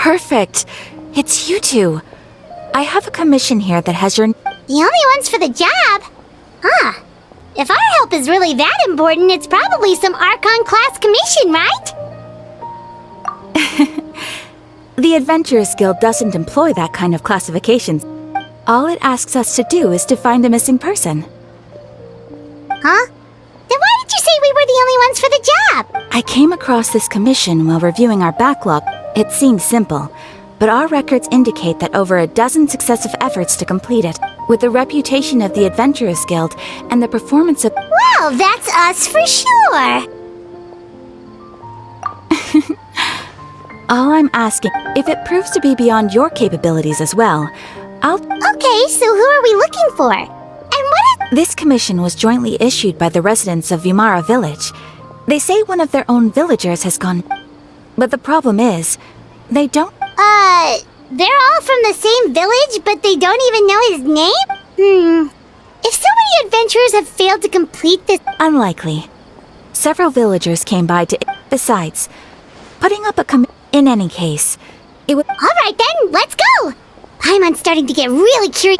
Perfect. It's you two. I have a commission here that has your... The only ones for the job? Huh. If our help is really that important, it's probably some Archon class commission, right? The Adventurers Guild doesn't employ that kind of classifications. All it asks us to do is to find a missing person. Huh? Then why did you say we were the only ones for the job? I came across this commission while reviewing our backlog. It seems simple, but our records indicate that over a dozen successive efforts to complete it, with the reputation of the Adventurers Guild and the performance of... Well, that's us for sure! All I'm asking, if it proves to be beyond your capabilities as well, I'll... Okay, so who are we looking for? And what is... This commission was jointly issued by the residents of Vimara Village. They say one of their own villagers has gone... But the problem is, they don't... They're all from the same village, but they don't even know his name? If so many adventurers have failed to complete this... Unlikely. Several villagers came by to... Besides, putting up a in any case, it would... Alright then, let's go! Paimon's starting to get really curious...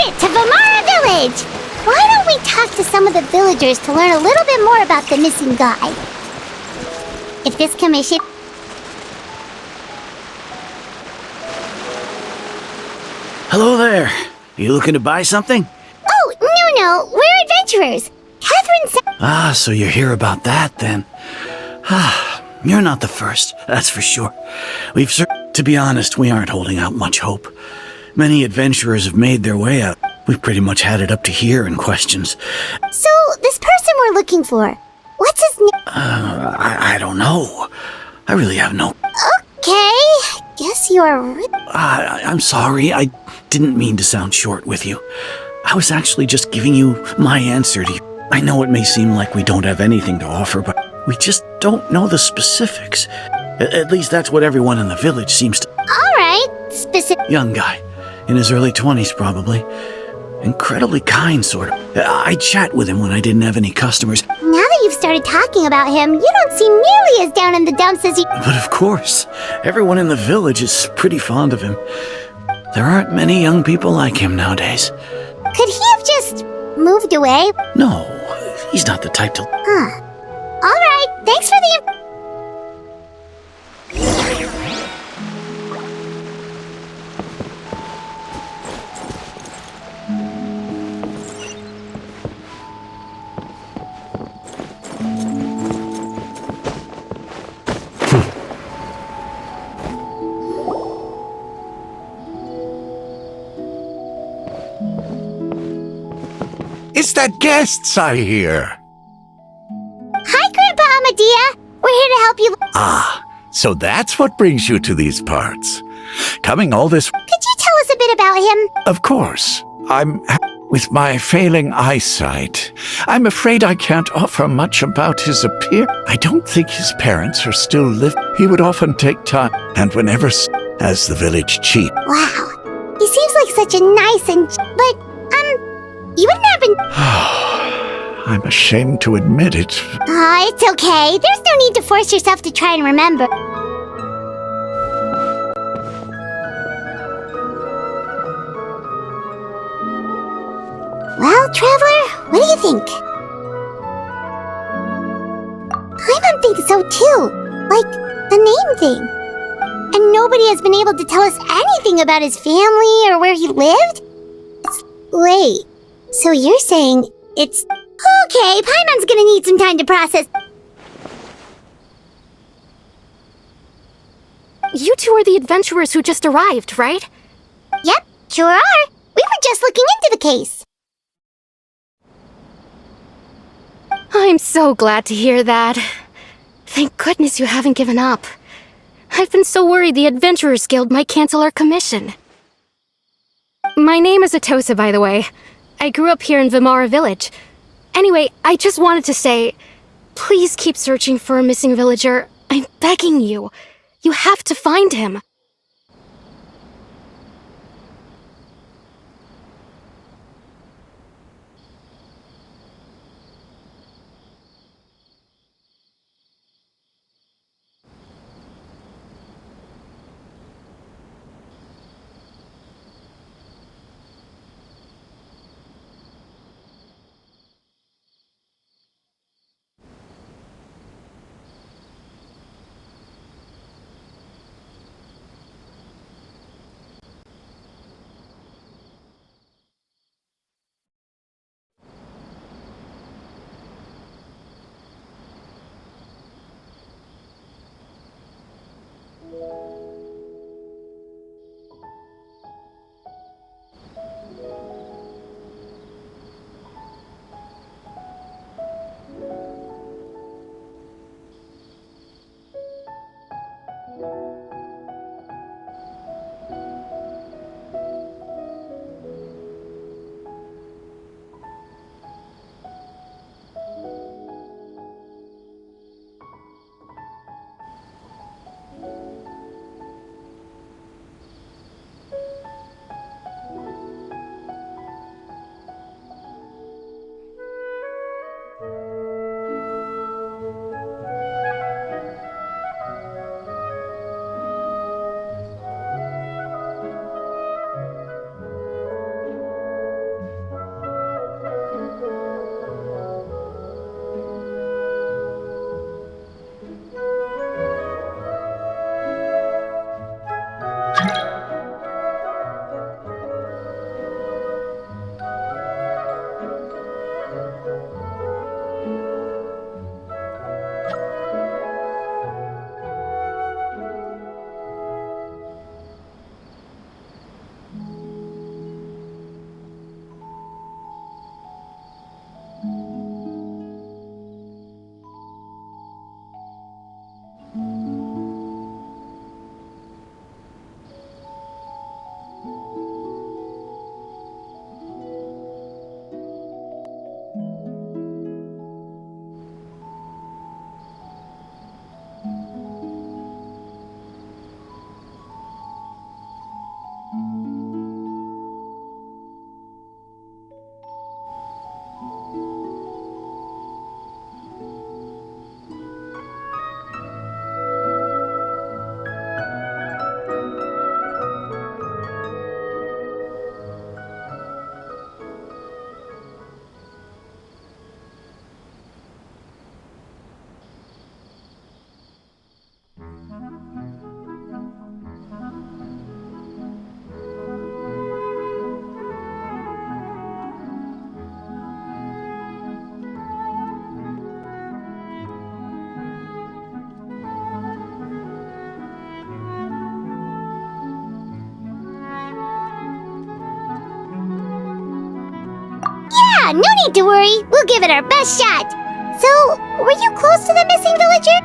To Vimara Village! Why don't we talk to some of the villagers to learn a little bit more about the missing guy? If this commission... Hello there. You looking to buy something? Oh, no, we're adventurers. Catherine said... Ah, so you're here about that, then. You're not the first, that's for sure. To be honest, we aren't holding out much hope. Many adventurers have made their way out. We've pretty much had it up to here in questions. So, this person we're looking for, what's his name? I don't know. I really have no... Okay, guess you're... I'm sorry, I didn't mean to sound short with you. I was actually just giving you my answer to you. I know it may seem like we don't have anything to offer, but we just don't know the specifics. At least that's what everyone in the village seems to... Alright, specific... Young guy. In his early 20s, probably. Incredibly kind, sort of. I chat with him when I didn't have any customers. Now that you've started talking about him, you don't seem nearly as down in the dumps as you... But of course, everyone in the village is pretty fond of him. There aren't many young people like him nowadays. Could he have just moved away? No, he's not the type to... Alright, thanks for the... It's that guests I hear. Hi, Grandpa Amadea. We're here to help you... Ah, so that's what brings you to these parts. Coming all this... Could you tell us a bit about him? Of course. With my failing eyesight, I'm afraid I can't offer much about his appearance. I don't think his parents are still living. He would often take time, and whenever... as the village chief. Wow. He seems like such a nice and... But, you wouldn't happen... I'm ashamed to admit it. It's okay. There's no need to force yourself to try and remember. Well, Traveler, what do you think? Paimon thinks so too. Like, the name thing. And nobody has been able to tell us anything about his family or where he lived? Wait, so you're saying it's... Okay, Paimon's gonna need some time to process. You two are the adventurers who just arrived, right? Yep, sure are. We were just looking into the case. I'm so glad to hear that. Thank goodness you haven't given up. I've been so worried the Adventurers Guild might cancel our commission. My name is Atosa, by the way. I grew up here in Vimara Village. Anyway, I just wanted to say, please keep searching for a missing villager. I'm begging you. You have to find him. Yeah, no need to worry. We'll give it our best shot. So, were you close to the missing villager?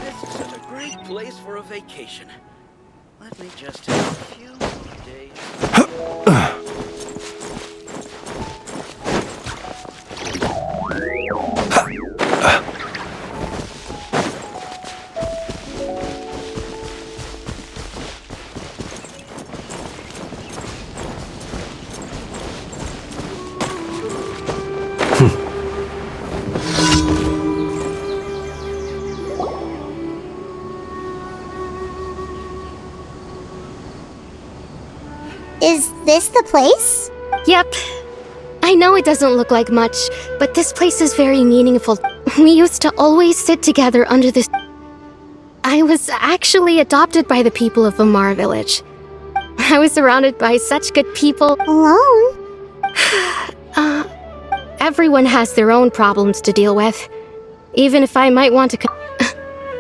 This is such a great place for a vacation. Let me just take a few days. Is this the place? Yep. I know it doesn't look like much, but this place is very meaningful. We used to always sit together under this. I was actually adopted by the people of Vimara Village. I was surrounded by such good people. Alone? Everyone has their own problems to deal with. Even if I might want to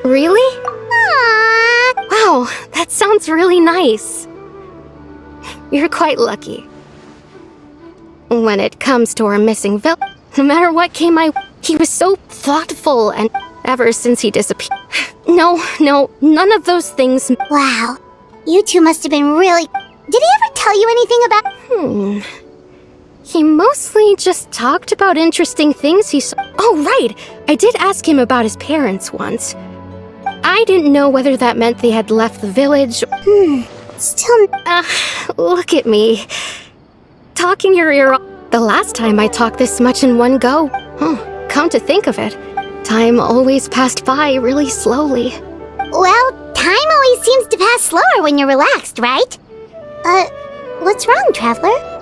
Really? Aww. Wow, that sounds really nice. You're quite lucky. When it comes to our missing villain, no matter what came my way, he was so thoughtful, and ever since he disappeared... No, none of those things... Wow. You two must have been really... Did he ever tell you anything about... He mostly just talked about interesting things he saw. Oh, right! I did ask him about his parents once. I didn't know whether that meant they had left the village. Still... Look at me. Talking your ear off. The last time I talked this much in one go. Come to think of it, time always passed by really slowly. Well, time always seems to pass slower when you're relaxed, right? What's wrong, Traveler?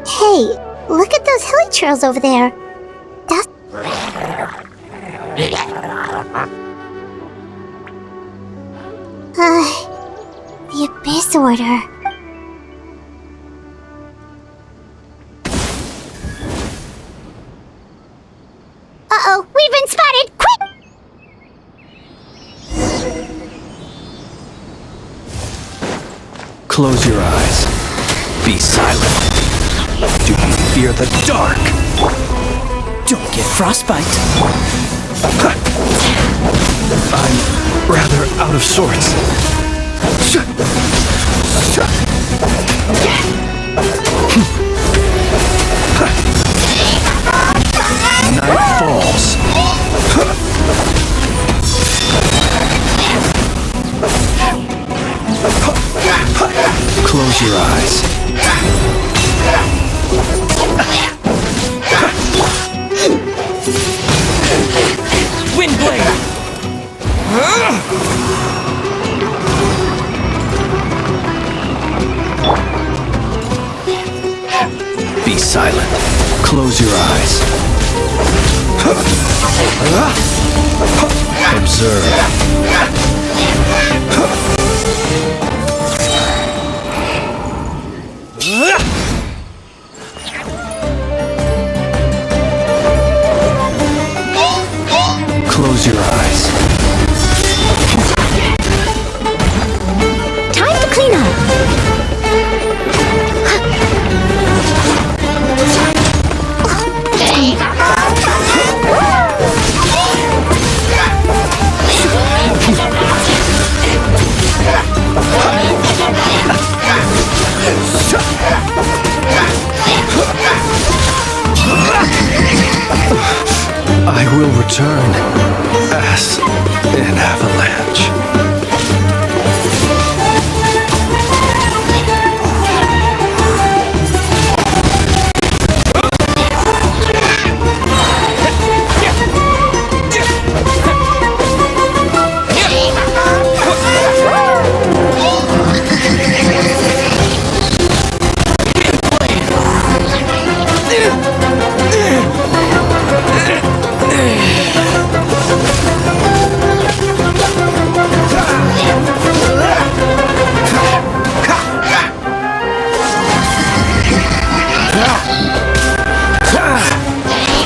Hey, look at those hilichurls over there. That's... the Abyss Order. Uh-oh, we've been spotted! Quick! Close your eyes. Be silent. Do you fear the dark? Don't get frostbite. I'm rather out of sorts. Night falls. Close your eyes. Windblade! Be silent. Close your eyes. Observe. Close your eyes. Time to clean up! I will return as an avalanche.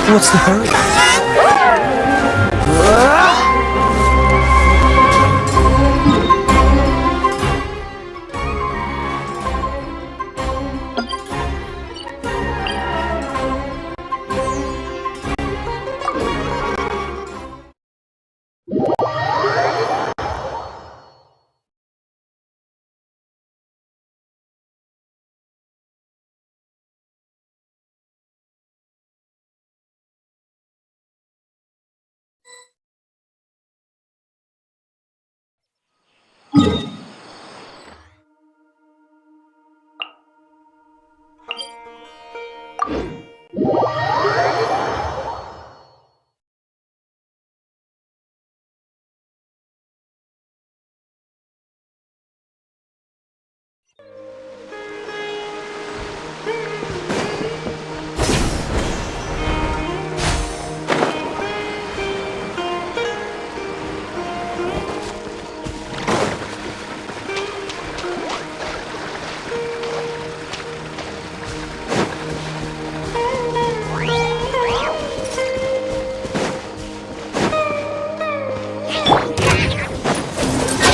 What's the hurry?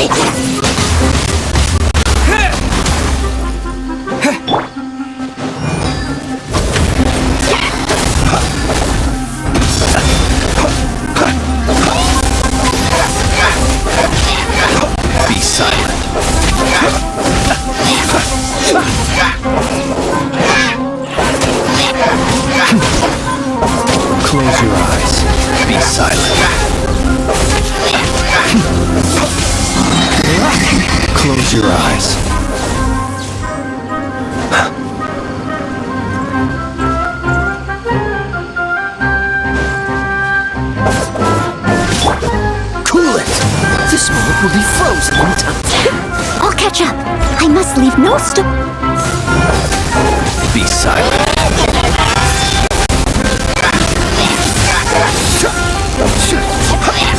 Be silent. Close your eyes. Be silent. Close your eyes. Cool it! This moment will be frozen in time. I'll catch up. I must leave no stone. Be silent.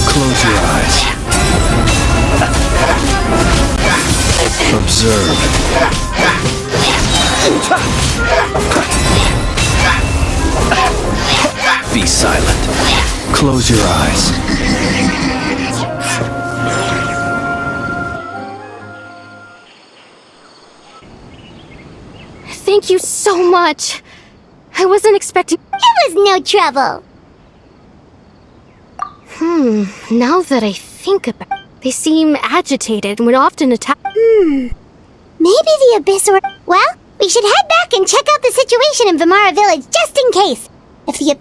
Close your eyes. Observe. Be silent. Close your eyes. Thank you so much. I wasn't expecting. It was no trouble. Now that I think about it, they seem agitated and would often attack. Maybe the Abyss or... Well, we should head back and check out the situation in Vimara Village just in case. If the...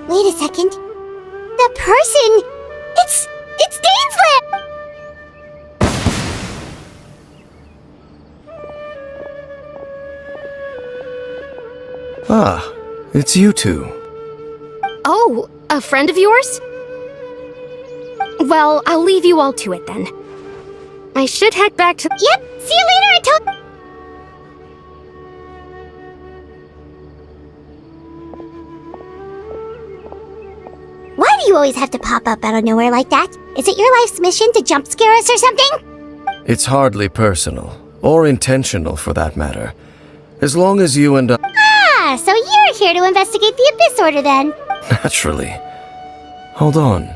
Wait a second. The person... It's Dainsland! Ah, it's you two. Oh, a friend of yours? Well, I'll leave you all to it then. I should head back to. Yep, see you later, Archon. Why do you always have to pop up out of nowhere like that? Is it your life's mission to jump scare us or something? It's hardly personal, or intentional for that matter. As long as you and I... Ah, so you're here to investigate the Abyss Order then? Naturally. Hold on.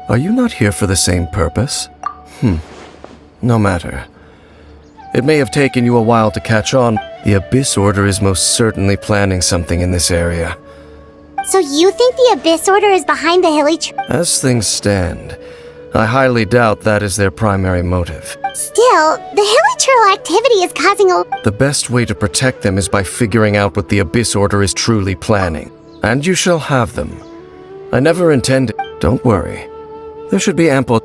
Are you not here for the same purpose? No matter. It may have taken you a while to catch on. The Abyss Order is most certainly planning something in this area. So you think the Abyss Order is behind the Hilly Trail? As things stand, I highly doubt that is their primary motive. Still, the Hilly Trail activity is causing a... The best way to protect them is by figuring out what the Abyss Order is truly planning. And you shall have them. I never intended... Don't worry. There should be ample...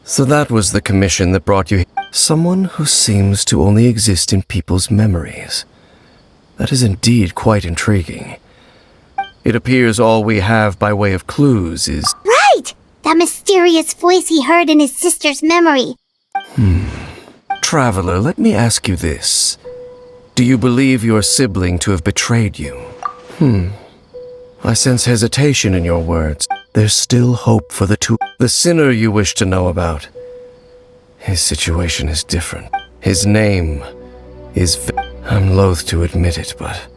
So that was the commission that brought you here. Someone who seems to only exist in people's memories. That is indeed quite intriguing. It appears all we have by way of clues is... Right! That mysterious voice he heard in his sister's memory. Traveler, let me ask you this. Do you believe your sibling to have betrayed you? I sense hesitation in your words. There's still hope for the two. The sinner you wish to know about. His situation is different. His name is... I'm loath to admit it, but...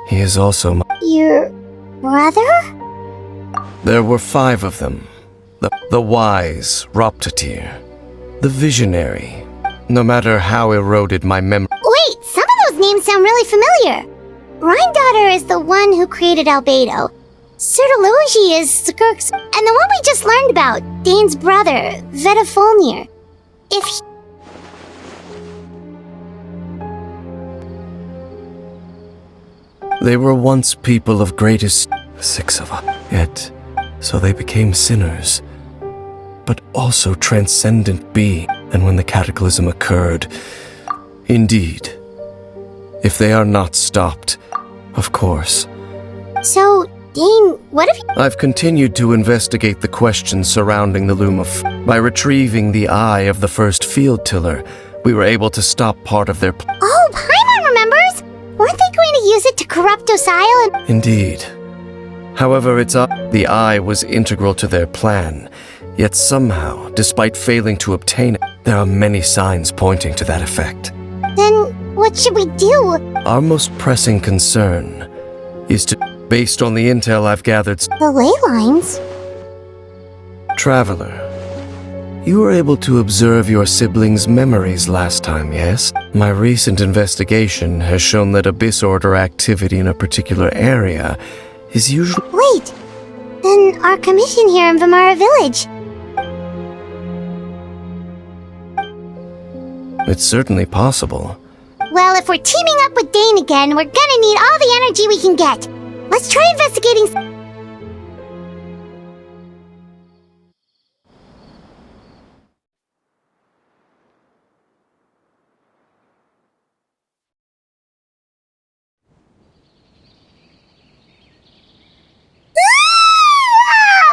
he is also my... Your... brother? There were 5 of them. The wise Roptatir. The visionary. No matter how eroded my memory... Wait, some of those names sound really familiar. Rhyndaughter is the one who created Albedo. Sertologi is Skirk's, and the one we just learned about, Dane's brother, Vetafolnir. If he... They were once people of greatest... 6 of us. Yet, so they became sinners. But also transcendent being. And when the cataclysm occurred... Indeed. If they are not stopped, of course. So, Dane, what if you... I've continued to investigate the questions surrounding the Loom of... By retrieving the eye of the first field tiller, we were able to stop part of their... Oh, Paimon remembers! Weren't they going to use it to corrupt Docile and... Indeed. However, the eye was integral to their plan. Yet somehow, despite failing to obtain it, there are many signs pointing to that effect. Then, what should we do? Our most pressing concern is to... Based on the intel I've gathered... The ley lines? Traveler, you were able to observe your siblings' memories last time, yes? My recent investigation has shown that Abyss Order activity in a particular area is usually... Wait! Then our commission here in Vamara Village. It's certainly possible. Well, if we're teaming up with Dane again, we're gonna need all the energy we can get. Let's try investigating...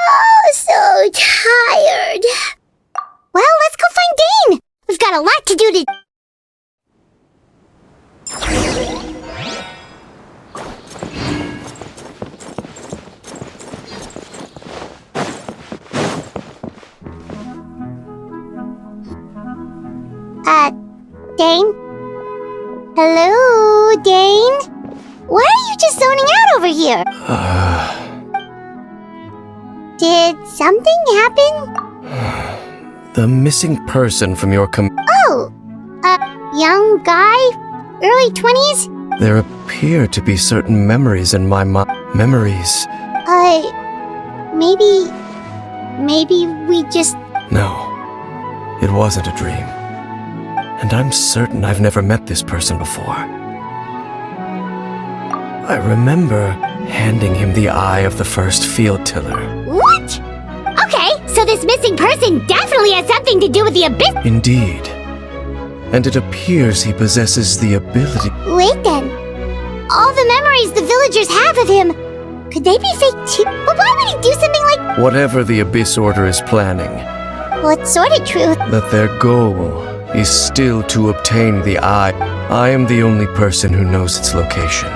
Oh, so tired. Well, let's go find Dane. We've got a lot to do to... Dane? Hello, Dane? Why are you just zoning out over here? Did something happen? The missing person from your Oh! A young guy? Early 20s? There appear to be certain memories in my memories. Maybe we just... No, it wasn't a dream. And I'm certain I've never met this person before. I remember handing him the eye of the first field tiller. What? Okay, so this missing person definitely has something to do with the Abyss... Indeed. And it appears he possesses the ability... Wait then. All the memories the villagers have of him, could they be fake too? But why would he do something like... Whatever the Abyss Order is planning... What sort of truth? That their goal is still to obtain the eye. I am the only person who knows its location.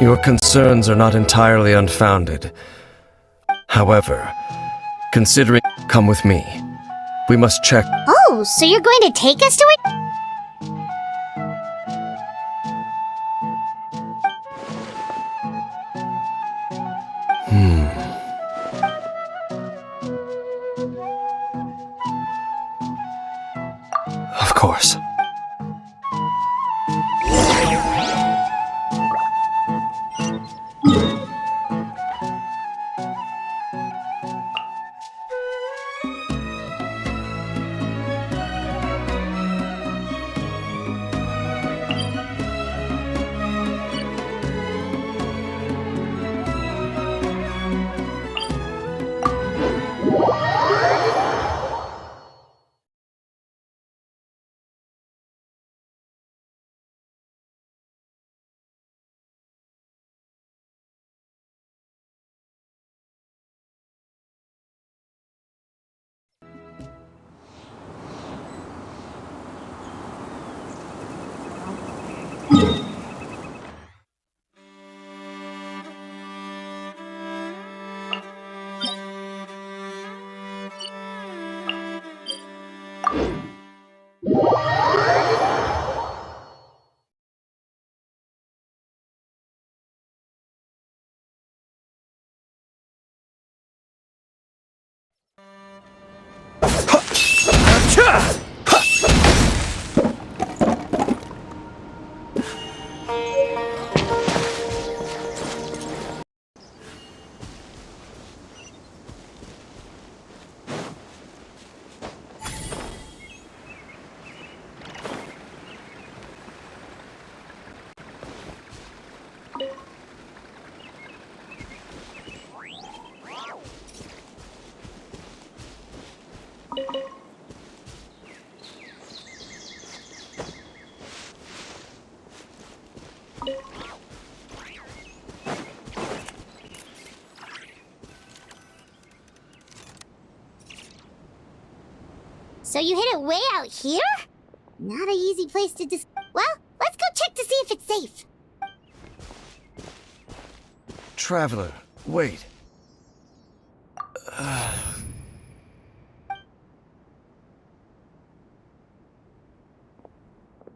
Your concerns are not entirely unfounded. However, considering... Come with me. We must check... Oh, so you're going to take us to it? Of course. So you hid it way out here? Not an easy place to Well, let's go check to see if it's safe. Traveler, wait.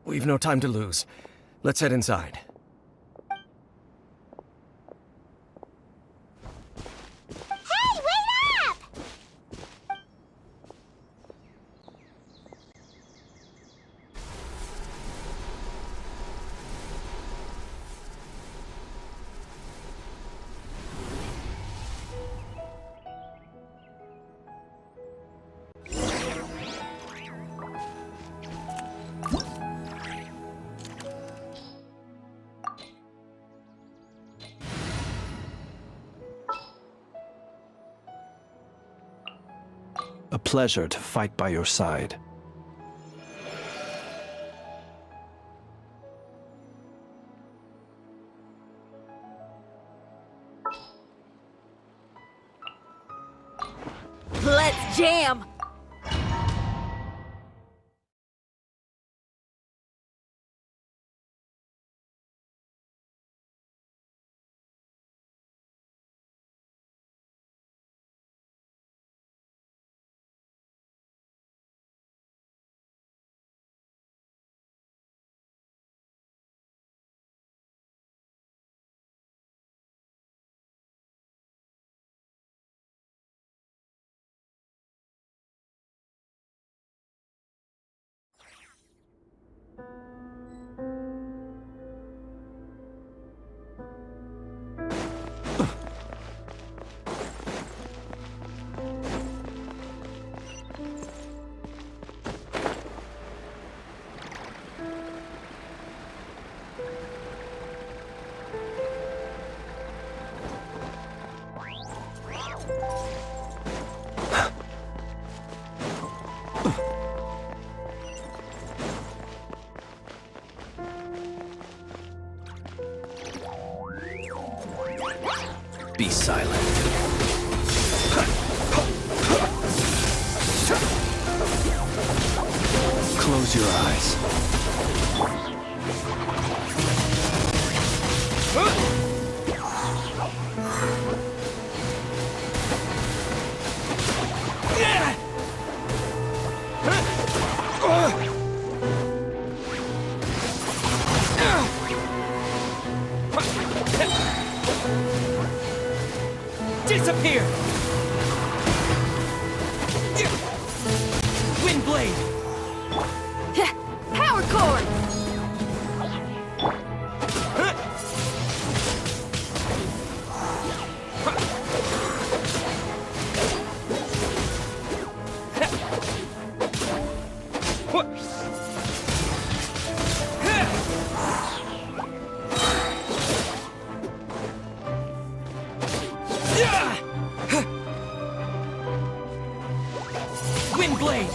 We've no time to lose. Let's head inside. Hey, wait up! A pleasure to fight by your side. Let's jam! Be silent. Close your eyes. Disappear! Windblade! Power core! Windblade!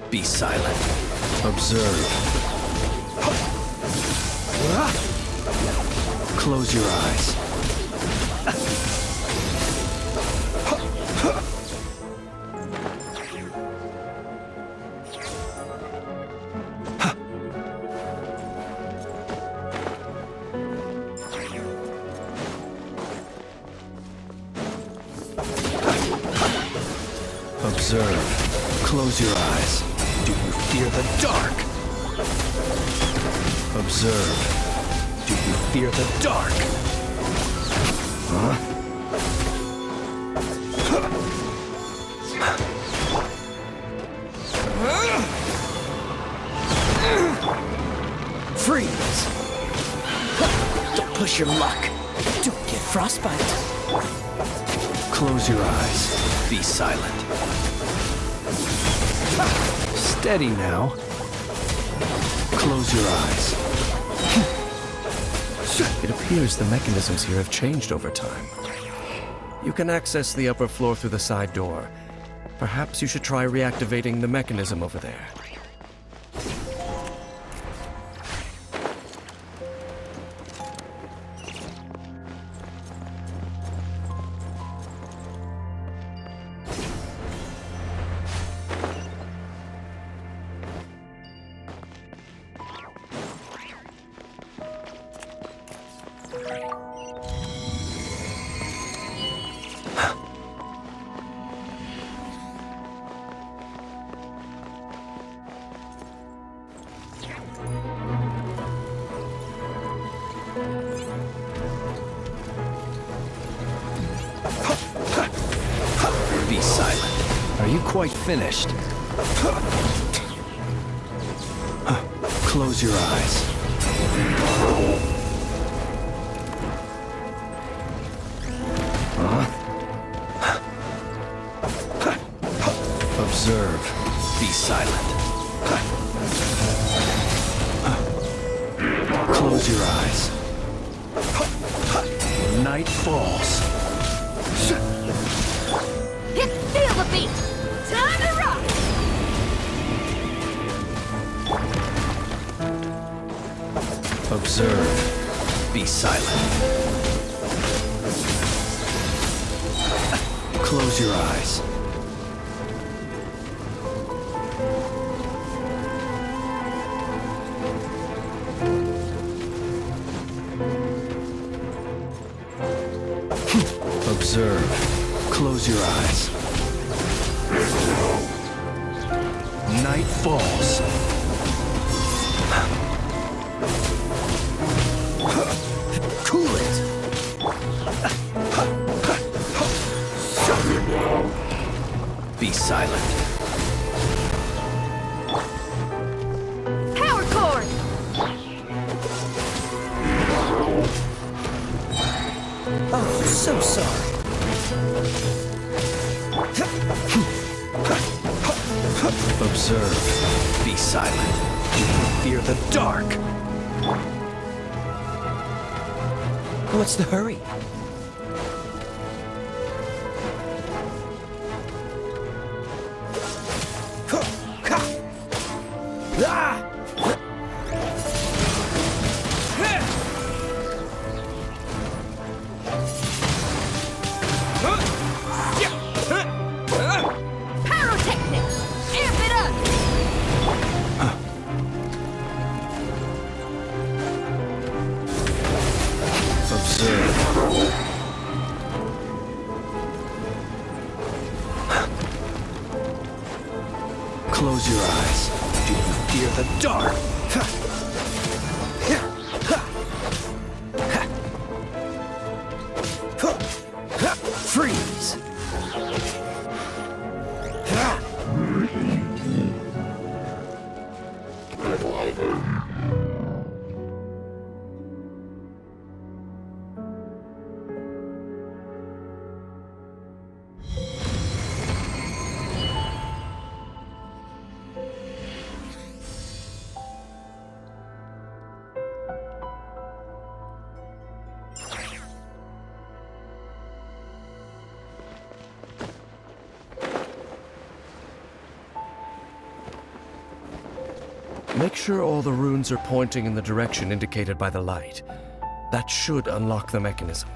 Be silent. Observe. Close your eyes. Observe. Close your eyes. Do you fear the dark? Observe. Do you fear the dark? Huh? Freeze! Don't push your luck. Don't get frostbite. Close your eyes. Be silent. Steady now. Close your eyes. It appears the mechanisms here have changed over time. You can access the upper floor through the side door. Perhaps you should try reactivating the mechanism over there. Be silent. Are you quite finished? Close your eyes. Observe. Be silent. Close your eyes. Night falls. Feel the beat! Time to rock! Observe. Be silent. Close your eyes. Observe. Close your eyes. Night falls. Cool it. Be silent. Power cord! Oh, so sorry. Observe. Be silent. Fear the dark. What's the hurry? Pyrotechnics! Amp it up! Observe. Close your eyes. Do you fear the dark? Freeze! Make sure all the runes are pointing in the direction indicated by the light. That should unlock the mechanism.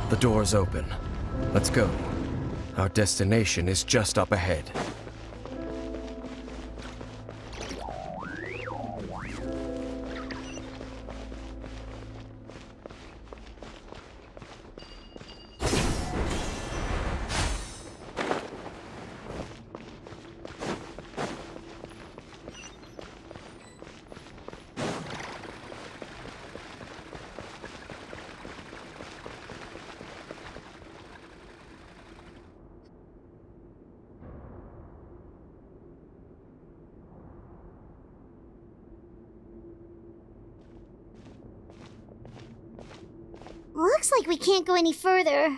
The door's open. Let's go. Our destination is just up ahead. Looks like we can't go any further.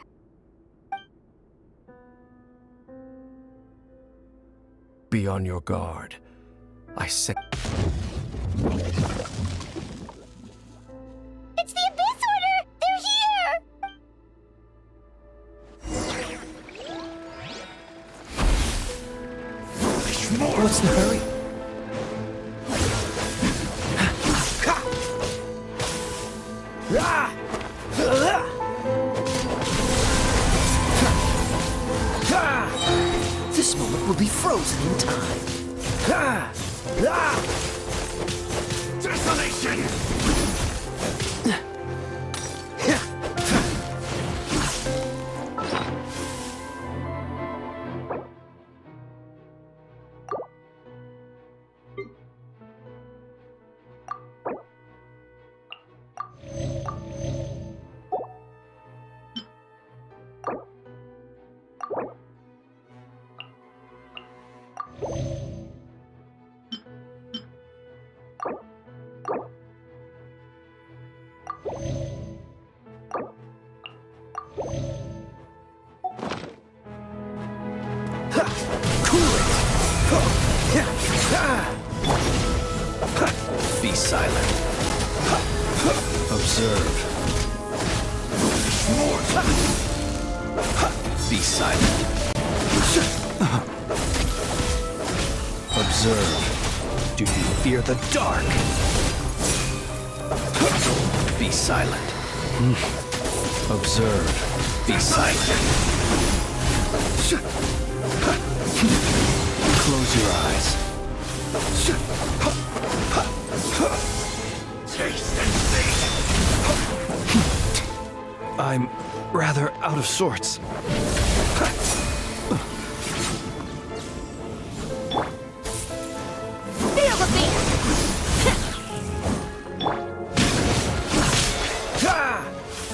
Be on your guard. I said. It's the Abyss Order! They're here! What's the hurry? This moment will be frozen in time. Desolation! Be silent. Observe. Be silent. Observe. Do you fear the dark? Be silent. Observe. Be silent. Close your eyes. Taste and see! I'm rather out of sorts. Feel the beat!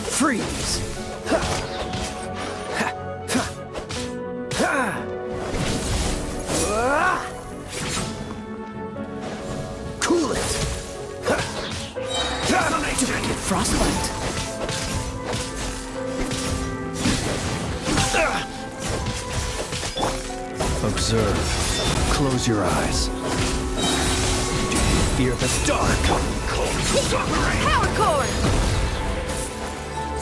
Freeze! Cool it! Don't get frostbite! Observe. Close your eyes. Do you fear the dark? Power cord!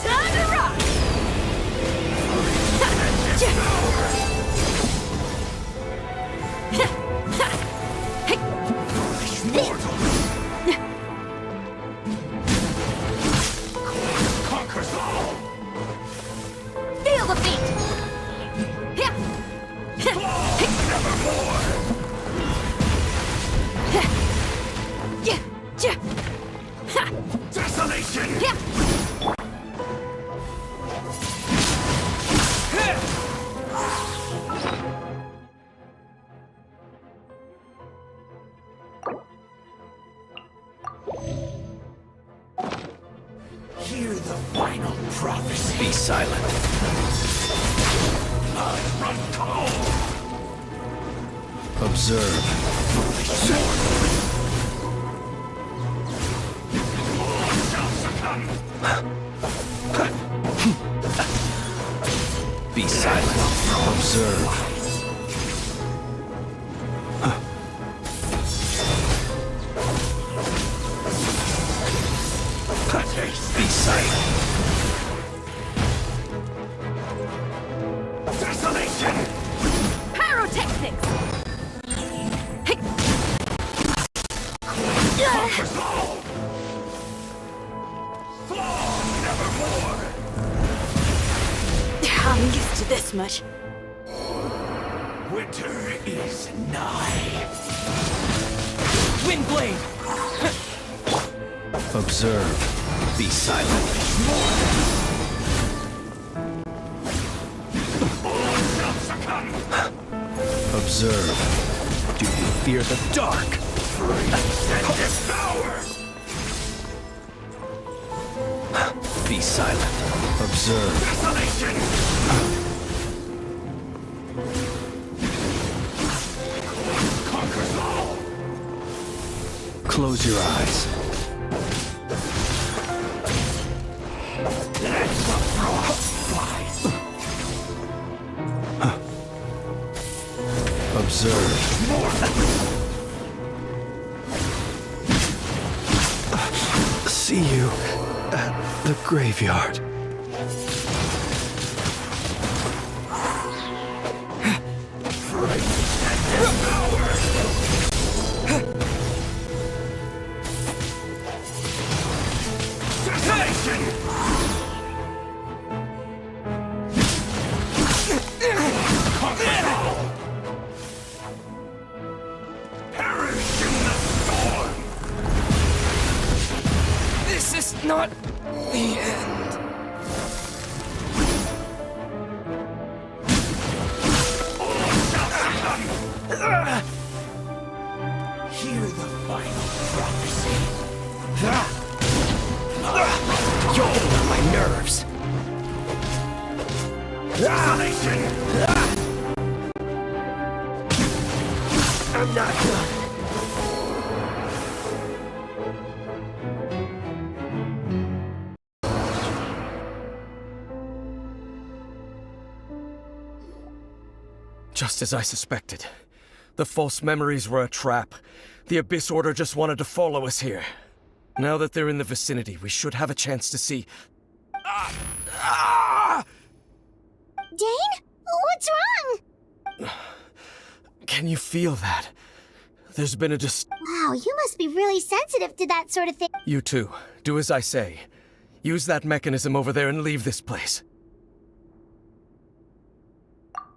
Time to rock! Conquers all! Feel the beat! Nevermore! Desolation! Hear the final prophecy. Be silent. Blood run cold! Observe. All shall succumb! Be silent. Observe. Be silent. Desolation! Pyrotechnics! Conquers all! Fall nevermore! I'm used to this much. Winter is nigh. Windblade! Observe. Be silent. All shall succumb! Observe. Do you fear the dark? Freeze and devour! Be silent. Observe. Desolation! Conquers all! Close your eyes. deserve. See you at the graveyard. This is not the end. Hear the final prophecy. You're getting on my nerves. I'm not done. Just as I suspected. The false memories were a trap. The Abyss Order just wanted to follow us here. Now that they're in the vicinity, we should have a chance to see... Dane? What's wrong? Can you feel that? There's been a Wow, you must be really sensitive to that sort of thing. You too. Do as I say. Use that mechanism over there and leave this place.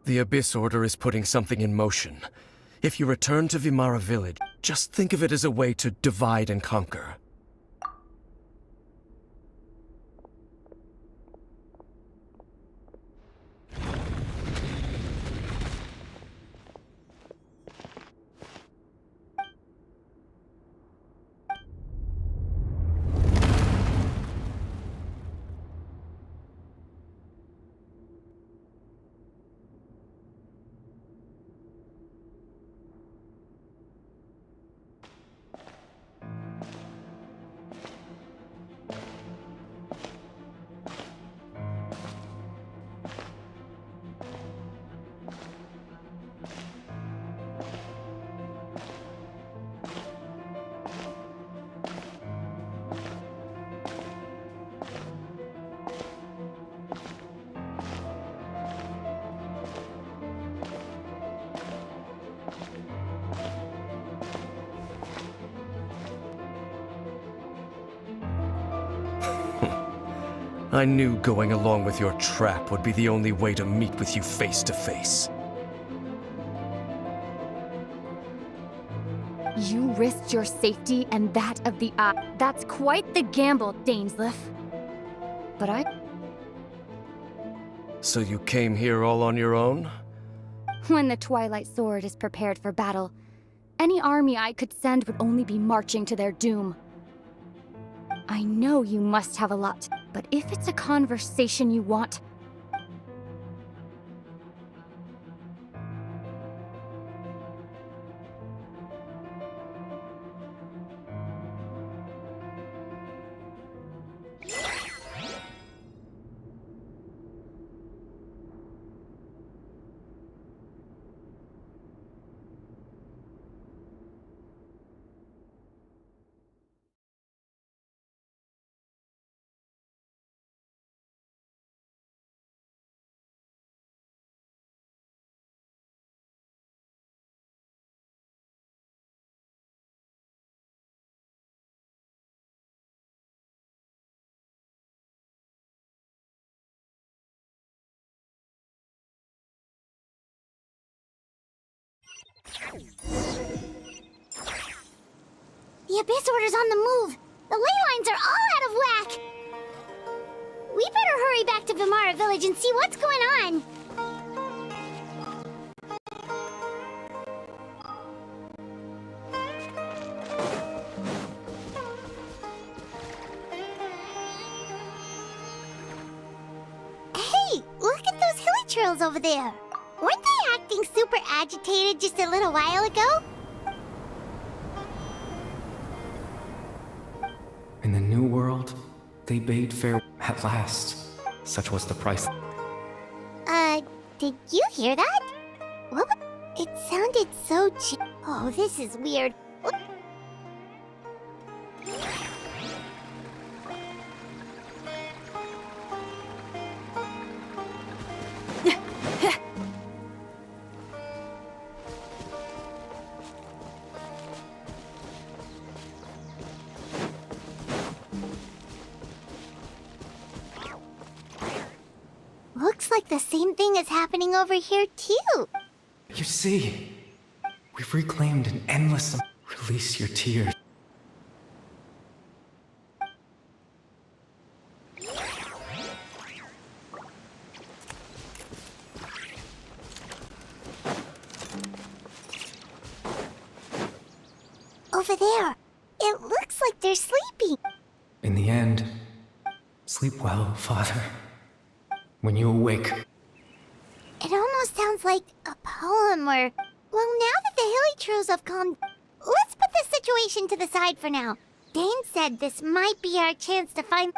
The Abyss Order is putting something in motion. If you return to Vimara Village, just think of it as a way to divide and conquer. I knew going along with your trap would be the only way to meet with you face to face. You risked your safety and that of the Eye. That's quite the gamble, Dainsleif. But So you came here all on your own? when the Twilight Sword is prepared for battle, any army I could send would only be marching to their doom. I know you must have a lot, but if it's a conversation you want, The Abyss Order's on the move. The ley lines are all out of whack. We better hurry back to Vimara Village and see what's going on. Hey, look at those hilly trails over there. Weren't they acting super agitated just a little while ago? In the new world, they bade farewell at last. Such was the price. Did you hear that? What? It sounded so Oh, this is weird. Looks like the same thing is happening over here, too. You see, we've reclaimed an endless. Release your tears. Over there. It looks like they're sleeping. In the end, sleep well, Father. When you awake, It almost sounds like a poem or... Well, now that the Hilly have calmed... Let's put this situation to the side for now. Dane said this might be our chance to find...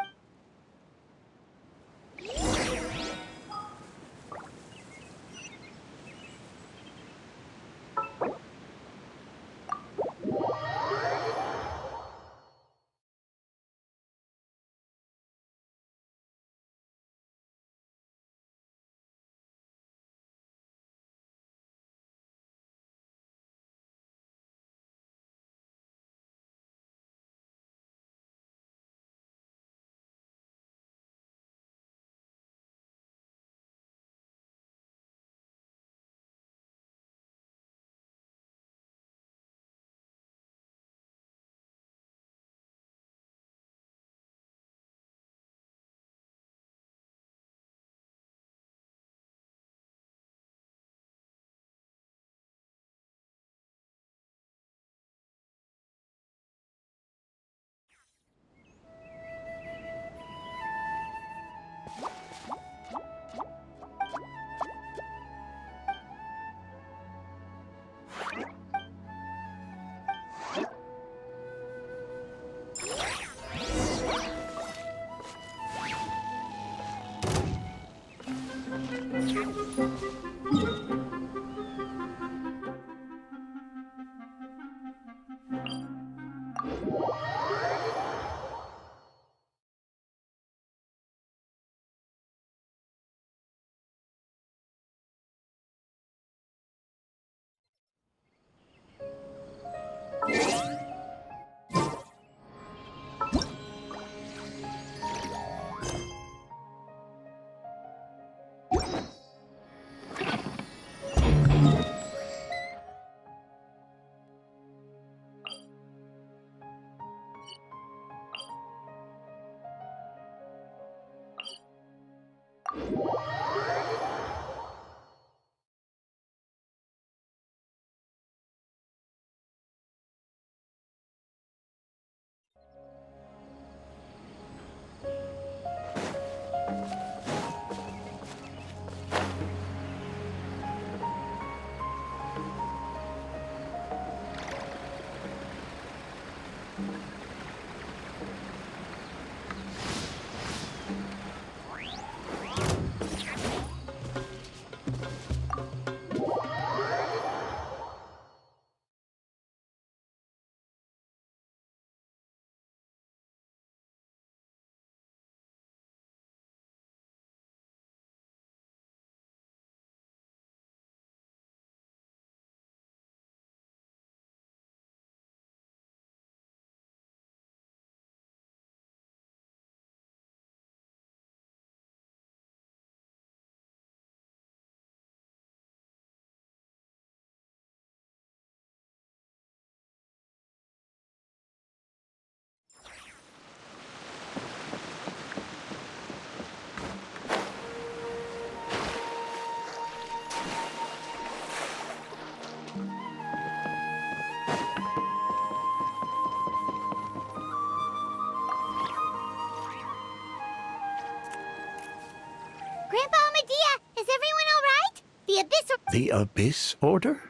Grandpa Medea, is everyone all right? The Abyss... The Abyss Order?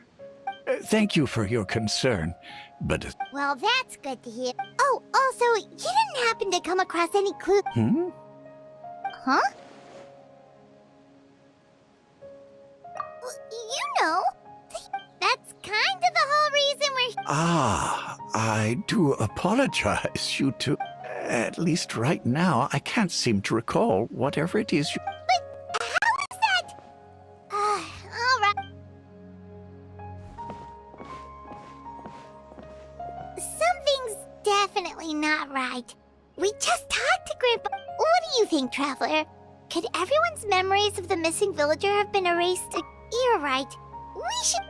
Thank you for your concern, but... Well, that's good to hear. Oh, also, you didn't happen to come across any clue... Huh? Well, you know... I do apologize, you two. At least right now, I can't seem to recall whatever it is you... How is that? Alright. Something's definitely not right. We just talked to Grandpa. What do you think, Traveler? Could everyone's memories of the missing villager have been erased? You're right. We should...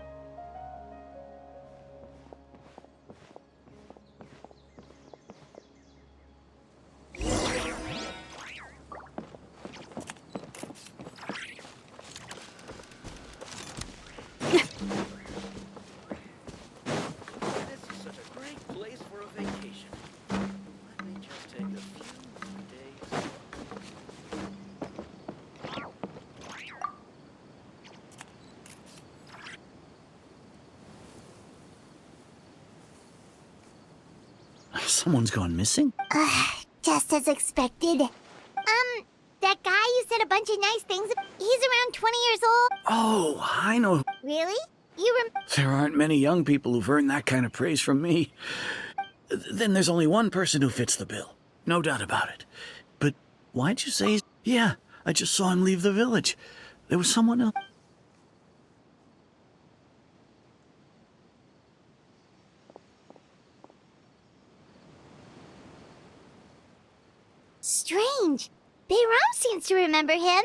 This is such a great place for a vacation. Let me just take a few more days. Someone's gone missing? Just as expected. That guy you said a bunch of nice things about, he's around 20 years old. Oh, I know. Really? You There aren't many young people who've earned that kind of praise from me. Then there's only one person who fits the bill. No doubt about it. But why'd you say... Yeah, I just saw him leave the village. There was someone else. Strange. Bayram seems to remember him.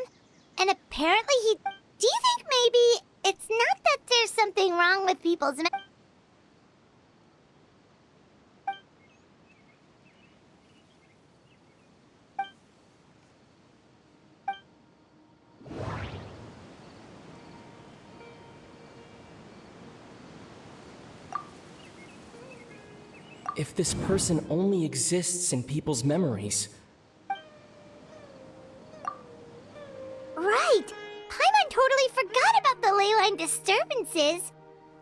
And apparently he... Do you think maybe it's not that there's something wrong with people's... If this person only exists in people's memories... Right! Paimon totally forgot about the leyline disturbances.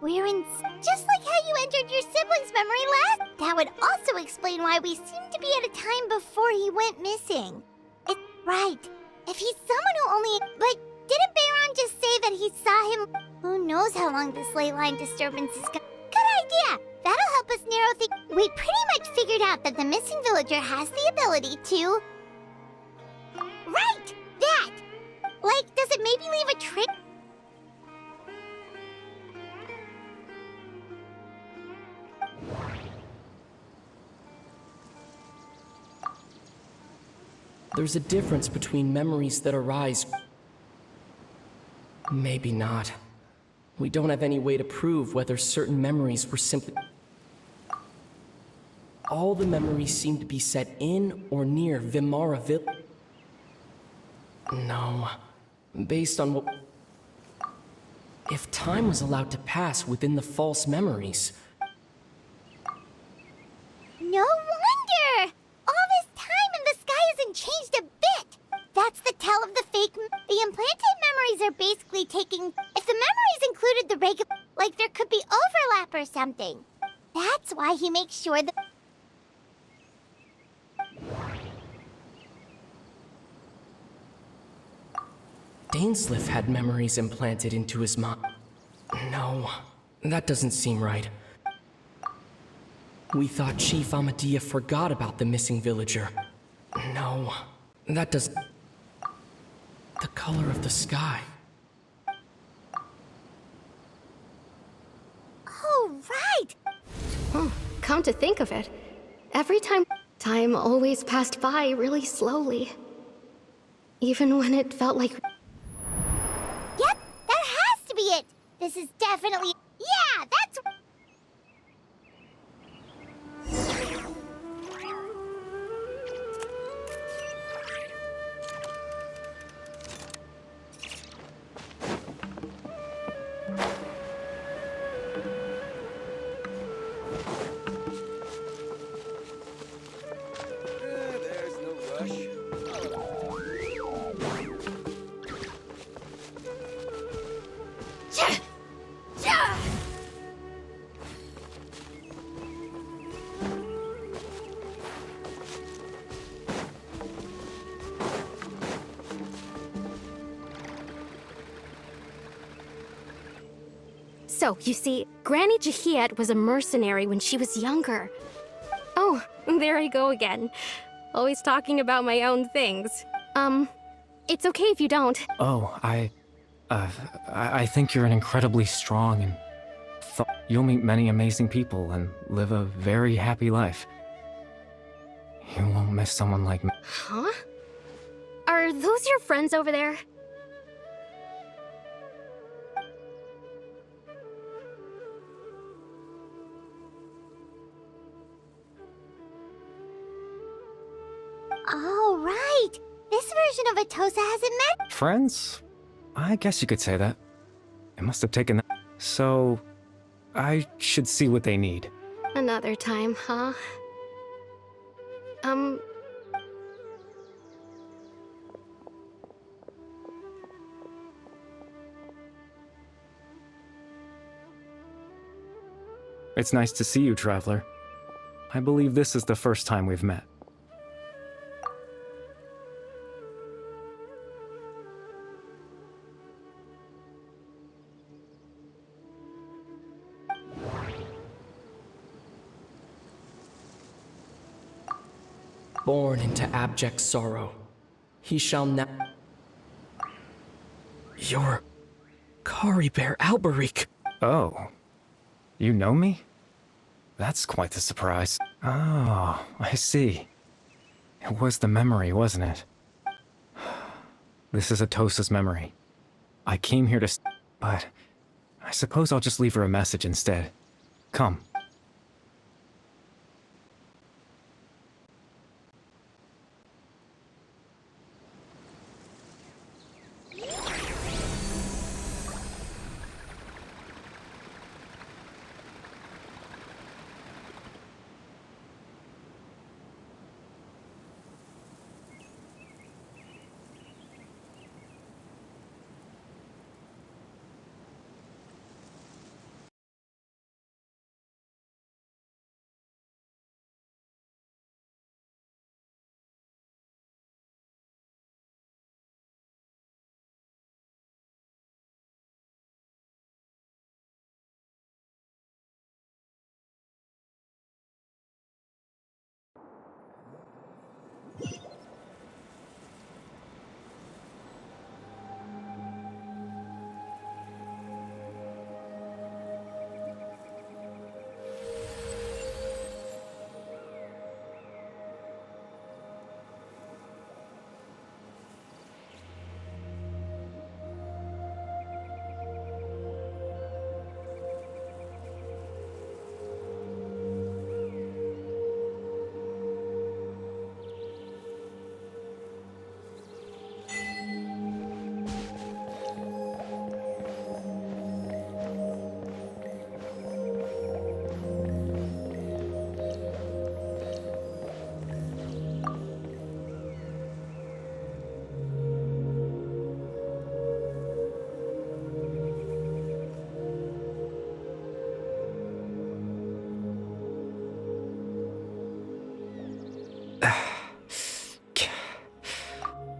We're in... Just like how you entered your sibling's memory last... That would also explain why we seem to be at a time before he went missing. It's right. If he's someone who only... Like, didn't Bayron just say that he saw him... Who knows how long this leyline disturbance is going... Good idea! That'll help us narrow things... We pretty much figured out that the missing villager has the ability to... Right! That! Like, does it maybe leave a trick? There's a difference between memories that arise... Maybe not. We don't have any way to prove whether certain memories were simply... All the memories seem to be set in or near Vimara Village. No. Based on what... If time was allowed to pass within the false memories... No wonder! All this time and the sky hasn't changed a bit! That's the tell of the fake... The implanted memories are basically taking... If the memories included the regular... Like there could be overlap or something. That's why he makes sure that... Dainsleif had memories implanted into his mind. No, that doesn't seem right. We thought Chief Amadea forgot about the missing villager. No, that doesn't... The color of the sky. Oh, right! Come to think of it, every time always passed by really slowly. Even when it felt like... Yep, that has to be it! This is definitely... Yeah, that's... There's no rush. So, you see, Granny Jahiet was a mercenary when she was younger. Oh, there I go again. Always talking about my own things. It's okay if you don't. Oh, I think you're an incredibly strong and you'll meet many amazing people and live a very happy life. You won't miss someone like me. Huh? Are those your friends over there? Oh, right! This version of Atosa hasn't met. Friends? I guess you could say that. It must have taken that. So, I should see what they need. Another time, huh? It's nice to see you, Traveler. I believe this is the first time we've met. Born into abject sorrow, he shall now. You're Kari Bear Alberic. Oh. You know me? That's quite the surprise. Oh, I see. It was the memory, wasn't it? This is Atosa's memory. I came here to but I suppose I'll just leave her a message instead. Come.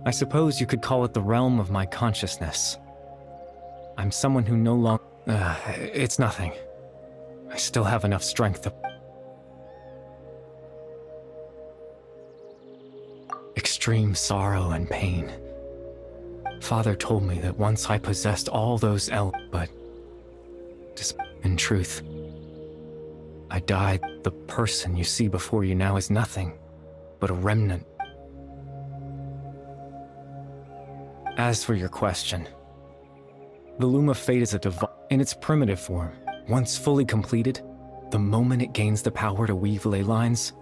I suppose you could call it the realm of my consciousness. I'm someone who no longer... it's nothing. I still have enough strength to... Extreme sorrow and pain. Father told me that once I possessed all those but... in truth, I died. The person you see before you now is nothing but a remnant. As for your question, the Loom of Fate is a device in its primitive form. Once fully completed, the moment it gains the power to weave ley lines,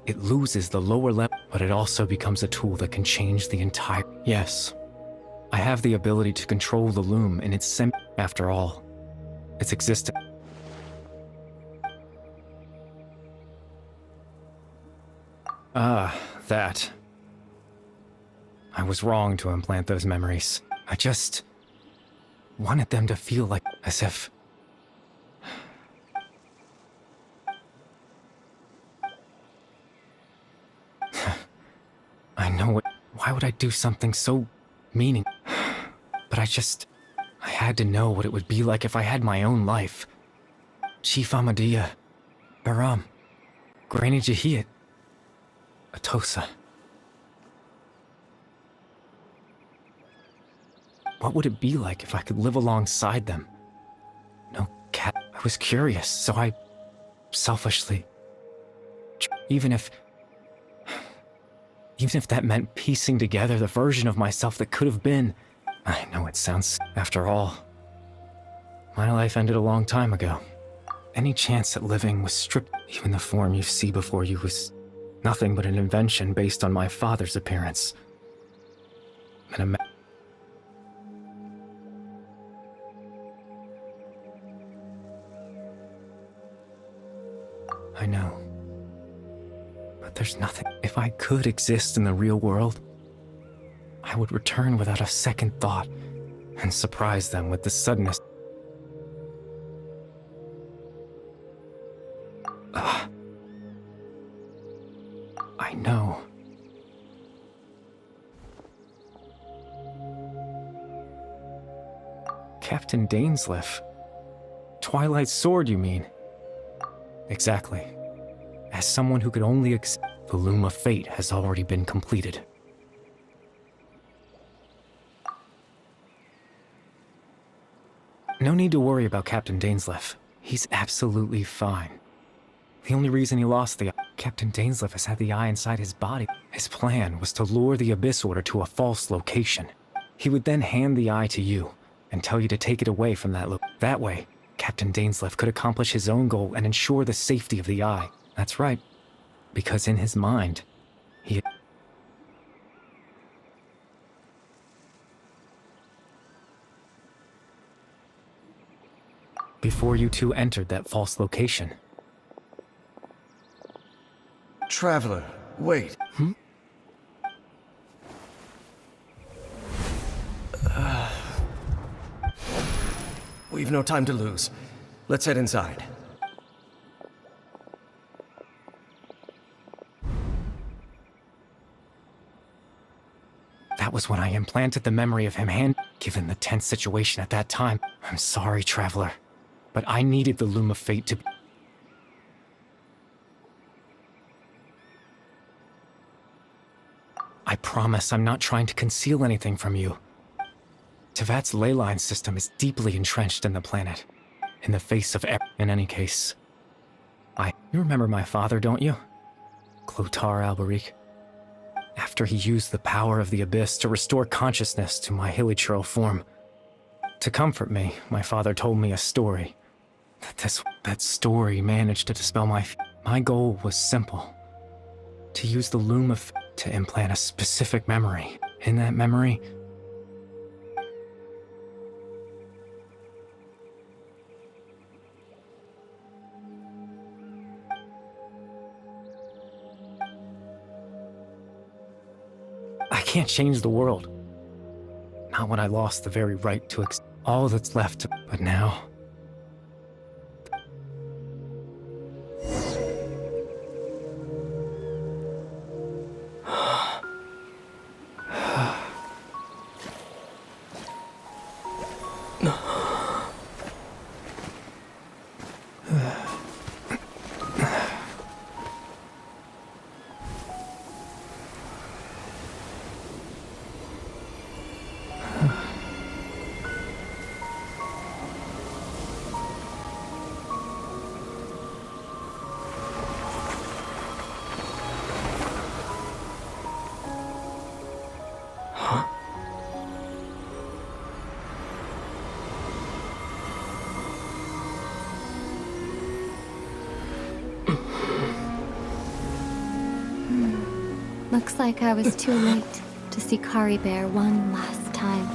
it loses the lower level, but it also becomes a tool that can change the entire... Yes, I have the ability to control the Loom in its after all, its existence. That. I was wrong to implant those memories. I just wanted them to feel like as if... I know it. Why would I do something so meaning? But I had to know what it would be like if I had my own life. Chief Amadia, Baram, Granny Jahiyat, Atosa. What would it be like if I could live alongside them? No cat. I was curious, so I selfishly... Even if that meant piecing together the version of myself that could have been. I know it sounds... After all, my life ended a long time ago. Any chance at living was stripped. Even the form you see before you was nothing but an invention based on my father's appearance. I know. But there's nothing. If I could exist in the real world, I would return without a second thought and surprise them with the suddenness. I know. Captain Dainsleif. Twilight Sword, you mean? Exactly. As someone who could only the Loom of Fate has already been completed. No need to worry about Captain Dainsleif. He's absolutely fine. The only reason he lost the eye... Captain Dainsleif has had the eye inside his body. His plan was to lure the Abyss Order to a false location. He would then hand the eye to you and tell you to take it away from that That way, Captain Dainsleif could accomplish his own goal and ensure the safety of the eye. That's right. Because in his mind, he... Before you two entered that false location. Traveler, wait. We've no time to lose. Let's head inside. That was when I implanted the memory of him given the tense situation at that time. I'm sorry, Traveler, but I needed the Loom of Fate to... I promise I'm not trying to conceal anything from you. Tevat's ley line system is deeply entrenched in the planet, in the face of in any case. You remember my father, don't you? Clotar Alberic. After he used the power of the Abyss to restore consciousness to my hilichurl form. To comfort me, my father told me a story. That story managed to dispel my goal was simple. To use the Loom of... to implant a specific memory. In that memory... I can't change the world. Not when I lost the very right to all that's left. But now... Looks like I was too late to see Kari Bear one last time.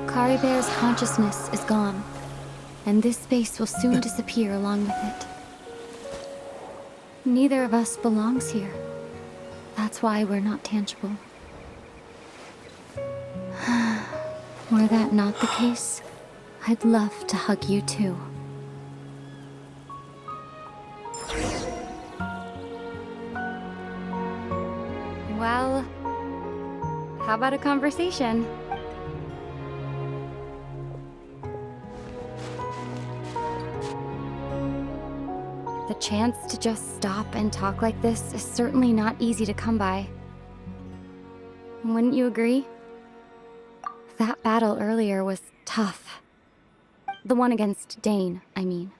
Kari Bear's consciousness is gone. And this space will soon disappear along with it. Neither of us belongs here. That's why we're not tangible. Were that not the case, I'd love to hug you too. Well, how about a conversation? The chance to just stop and talk like this is certainly not easy to come by. Wouldn't you agree? That battle earlier was tough. The one against Dane, I mean.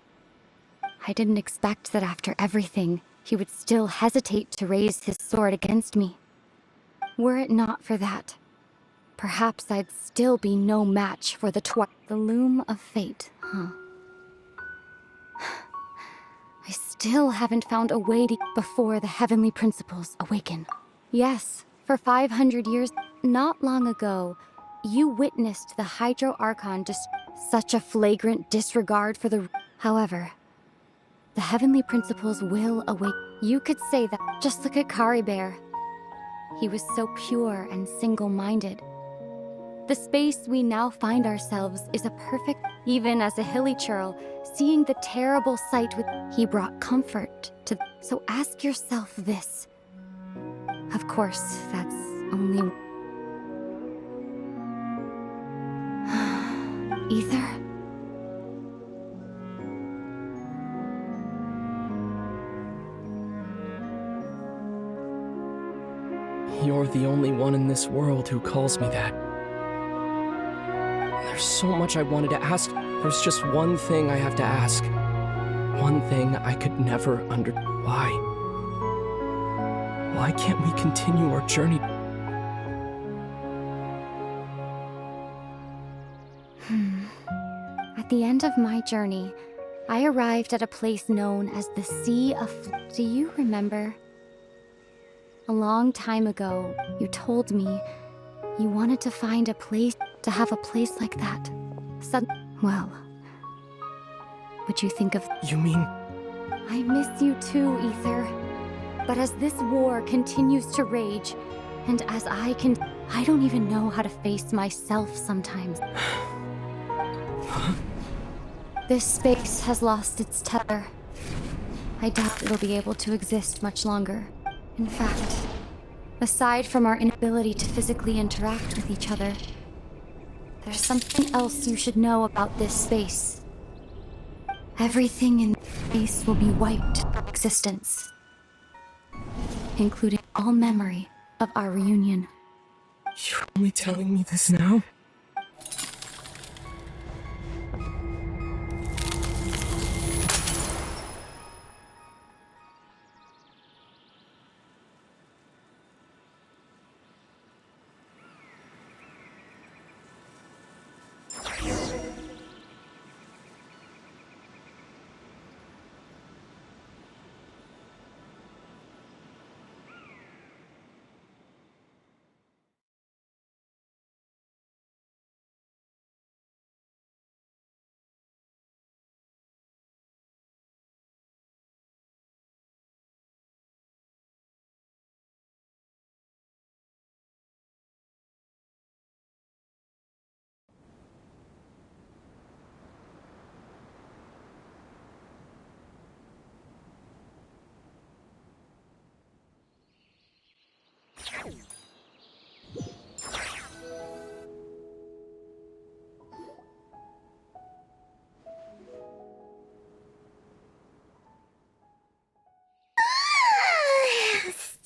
I didn't expect that after everything, he would still hesitate to raise his sword against me. Were it not for that, perhaps I'd still be no match for the loom of fate, huh? I still haven't found a way to before the heavenly principles awaken. Yes, for 500 years, not long ago, you witnessed the Hydro Archon such a flagrant disregard for the... However, the heavenly principles will awake. You could say that. Just look at Kari Bear. He was so pure and single-minded. The space we now find ourselves is a perfect... Even as a hilly churl, seeing the terrible sight he brought comfort to... So ask yourself this. Of course, that's only... Ether? You're the only one in this world who calls me that. There's so much I wanted to ask. There's just one thing I have to ask. One thing I could never Why? Why can't we continue our journey? At the end of my journey, I arrived at a place known as the Sea of... Do you remember? A long time ago, you told me you wanted to find a place, to have a place like that. Well, would you think of... You mean... I miss you too, Ether. But as this war continues to rage, and as I don't even know how to face myself sometimes. This space has lost its tether. I doubt it'll be able to exist much longer. In fact, aside from our inability to physically interact with each other, there's something else you should know about this space. Everything in this space will be wiped from existence, including all memory of our reunion. You're only telling me this now?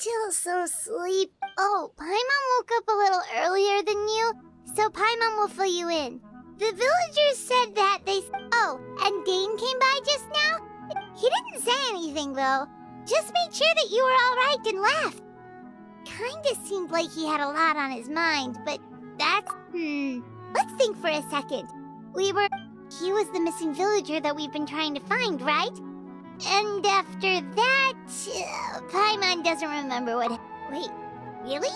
Still so sleep. Oh, Paimon woke up a little earlier than you, so Paimon will fill you in. The villagers said that they... Oh, and Dane came by just now? He didn't say anything, though. Just made sure that you were alright and left. Kinda seemed like he had a lot on his mind, but that's... Let's think for a second. He was the missing villager that we've been trying to find, right? And after that, Paimon doesn't remember what... Wait, really?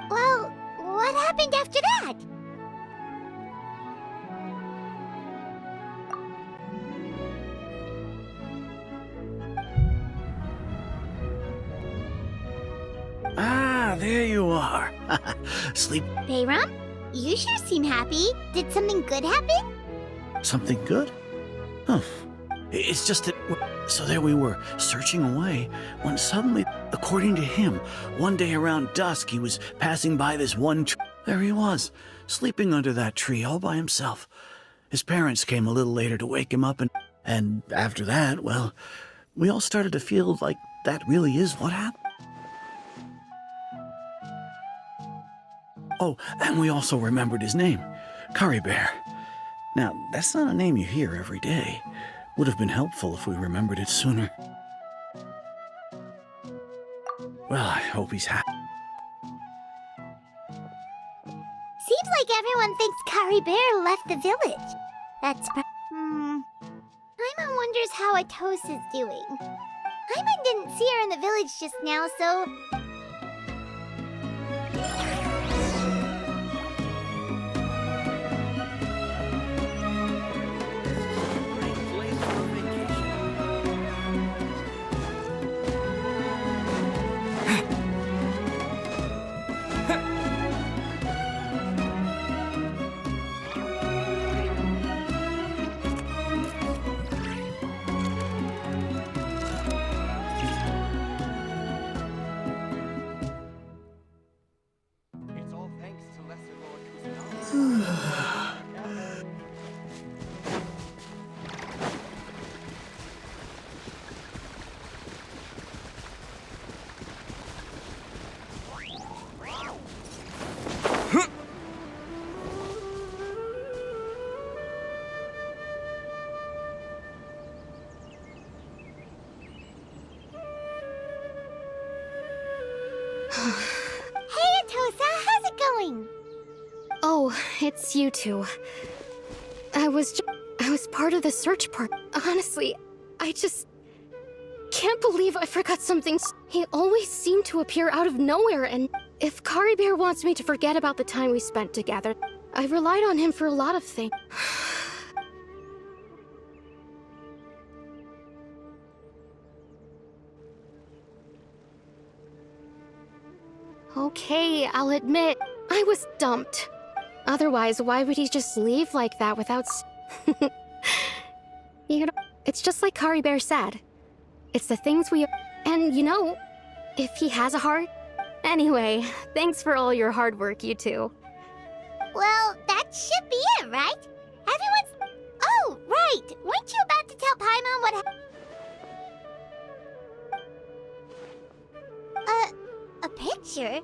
Well, what happened after that? there you are. Sleep. Bayram, you sure seem happy. Did something good happen? Something good? Huh. It's just that... So there we were, searching away, when suddenly, according to him, one day around dusk he was passing by this one tree. There he was, sleeping under that tree all by himself. His parents came a little later to wake him up, and after that, well, we all started to feel like that really is what happened. Oh, and we also remembered his name, Curry Bear. Now, that's not a name you hear every day. Would have been helpful if we remembered it sooner. Well, I hope he's happy. Seems like everyone thinks Curry Bear left the village. That's Paimon wonders how Atosa's doing. Paimon didn't see her in the village just now, so... Great place for a vacation. It's all thanks to Lesser Lord Kusanagi. Hey, Atosa, how's it going? Oh, it's you two. I was part of the search part. Honestly, I just can't believe I forgot something. He always seemed to appear out of nowhere, and if Curry Bear wants me to forget about the time we spent together, I relied on him for a lot of things. Okay, I'll admit, I was dumped. Otherwise, why would he just leave like that without You know, it's just like Curry Bear said. It's the things we... And, you know, if he has a heart... Anyway, thanks for all your hard work, you two. Well, that should be it, right? Everyone's... Oh, right! Weren't you about to tell Paimon what happened? A picture?